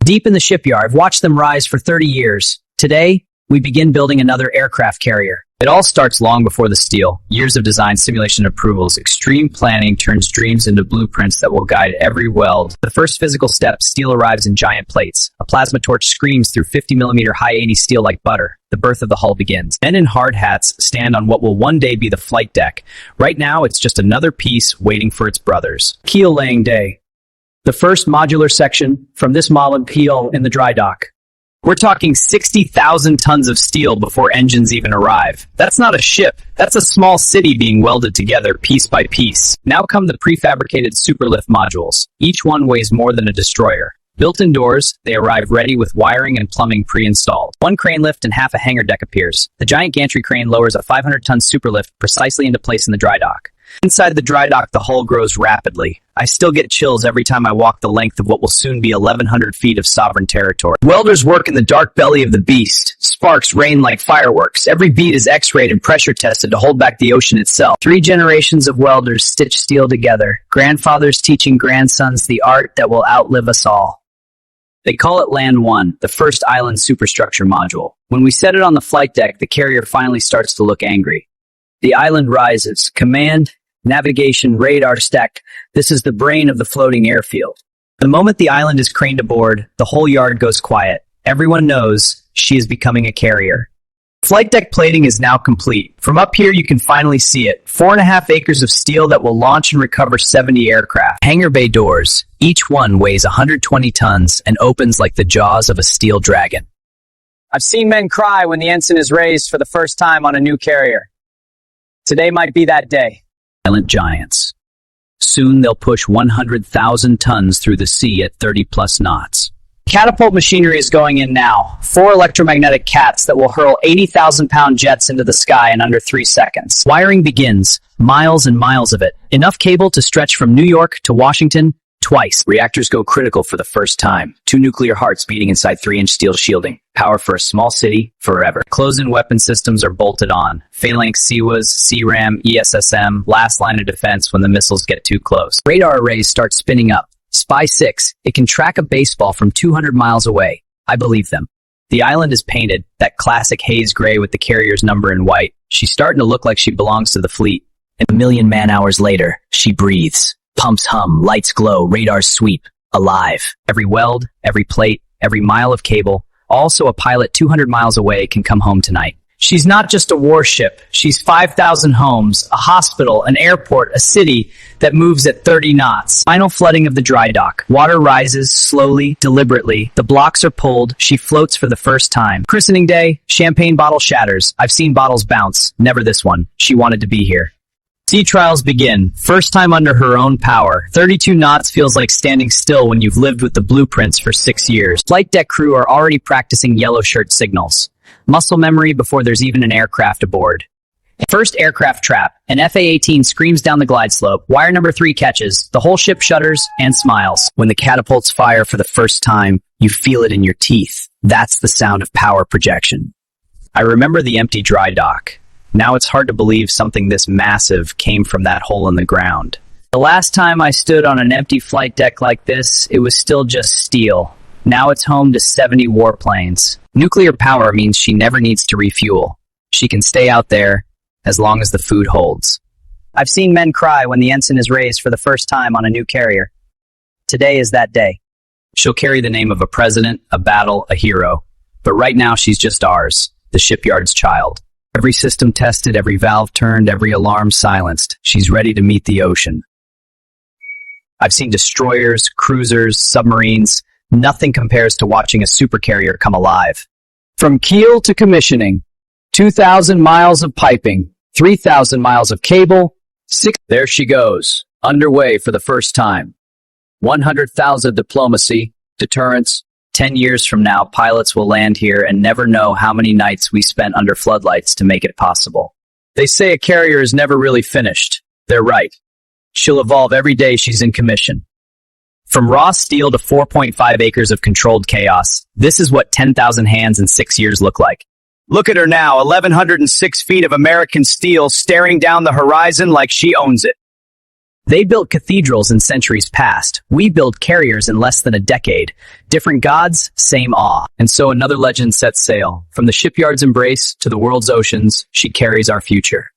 Deep in the shipyard, I've watched them rise for 30 years. Today, we begin building another aircraft carrier. It all starts long before the steel. Years of design, simulation, approvals, extreme planning turns dreams into blueprints that will guide every weld. The first physical step, steel arrives in giant plates. A plasma torch screams through 50mm high-80 steel like butter. The birth of the hull begins. Men in hard hats stand on what will one day be the flight deck. Right now, it's just another piece waiting for its brothers. Keel laying day. The first modular section from this model keel in the dry dock. We're talking 60,000 tons of steel before engines even arrive. That's not a ship. That's a small city being welded together piece by piece. Now come the prefabricated superlift modules. Each one weighs more than a destroyer. Built indoors, they arrive ready with wiring and plumbing pre-installed. One crane lift and half a hangar deck appears. The giant gantry crane lowers a 500-ton superlift precisely into place in the dry dock. Inside the dry dock, the hull grows rapidly. I still get chills every time I walk the length of what will soon be 1,100 feet of sovereign territory. Welders work in the dark belly of the beast. Sparks rain like fireworks. Every bead is x-rayed and pressure tested to hold back the ocean itself. 3 generations of welders stitch steel together. Grandfathers teaching grandsons the art that will outlive us all. They call it Land 1, the first island superstructure module. When we set it on the flight deck, the carrier finally starts to look angry. The island rises. Command, navigation, radar stacked. This is the brain of the floating airfield. The moment the island is craned aboard, the whole yard goes quiet. Everyone knows she is becoming a carrier. Flight deck plating is now complete. From up here, you can finally see it. 4.5 acres of steel that will launch and recover 70 aircraft. Hangar bay doors. Each one weighs 120 tons and opens like the jaws of a steel dragon. I've seen men cry when the ensign is raised for the first time on a new carrier. Today might be that day. Silent giants. Soon they'll push 100,000 tons through the sea at 30+ knots. Catapult machinery is going in now. 4 electromagnetic cats that will hurl 80,000-pound jets into the sky in under 3 seconds. Wiring begins. Miles and miles of it. Enough cable to stretch from New York to Washington twice. Reactors go critical for the first time. 2 nuclear hearts beating inside 3-inch steel shielding. Power for a small city forever. Close-in weapon systems are bolted on. Phalanx, CWAS, CRAM, ESSM, last line of defense when the missiles get too close. Radar arrays start spinning up. Spy 6, it can track a baseball from 200 miles away. I believe them. The island is painted, that classic haze gray with the carrier's number in white. She's starting to look like she belongs to the fleet. And 1,000,000 man-hours later, she breathes. Pumps hum, lights glow, radars sweep. Alive. Every weld, every plate, every mile of cable. Also, a pilot 200 miles away can come home tonight. She's not just a warship. She's 5,000 homes, a hospital, an airport, a city that moves at 30 knots. Final flooding of the dry dock. Water rises slowly, deliberately. The blocks are pulled. She floats for the first time. Christening day, champagne bottle shatters. I've seen bottles bounce. Never this one. She wanted to be here. Sea trials begin. First time under her own power. 32 knots feels like standing still when you've lived with the blueprints for 6 years. Flight deck crew are already practicing yellow shirt signals. Muscle memory before there's even an aircraft aboard. First aircraft trap. An FA-18 screams down the glide slope. Wire number 3 catches. The whole ship shudders and smiles. When the catapults fire for the first time, you feel it in your teeth. That's the sound of power projection. I remember the empty dry dock. Now it's hard to believe something this massive came from that hole in the ground. The last time I stood on an empty flight deck like this, it was still just steel. Now it's home to 70 warplanes. Nuclear power means she never needs to refuel. She can stay out there as long as the food holds. I've seen men cry when the ensign is raised for the first time on a new carrier. Today is that day. She'll carry the name of a president, a battle, a hero. But right now she's just ours, the shipyard's child. Every system tested, every valve turned, every alarm silenced. She's ready to meet the ocean. I've seen destroyers, cruisers, submarines. Nothing compares to watching a supercarrier come alive. From keel to commissioning, 2,000 miles of piping, 3,000 miles of cable, there she goes, underway for the first time. 100,000 diplomacy, deterrence. 10 years from now, pilots will land here and never know how many nights we spent under floodlights to make it possible. They say a carrier is never really finished. They're right. She'll evolve every day she's in commission. From raw steel to 4.5 acres of controlled chaos, this is what 10,000 hands in 6 years look like. Look at her now, 1,106 feet of American steel staring down the horizon like she owns it. They built cathedrals in centuries past. We build carriers in less than a decade. Different gods, same awe. And so another legend sets sail. From the shipyard's embrace to the world's oceans, she carries our future.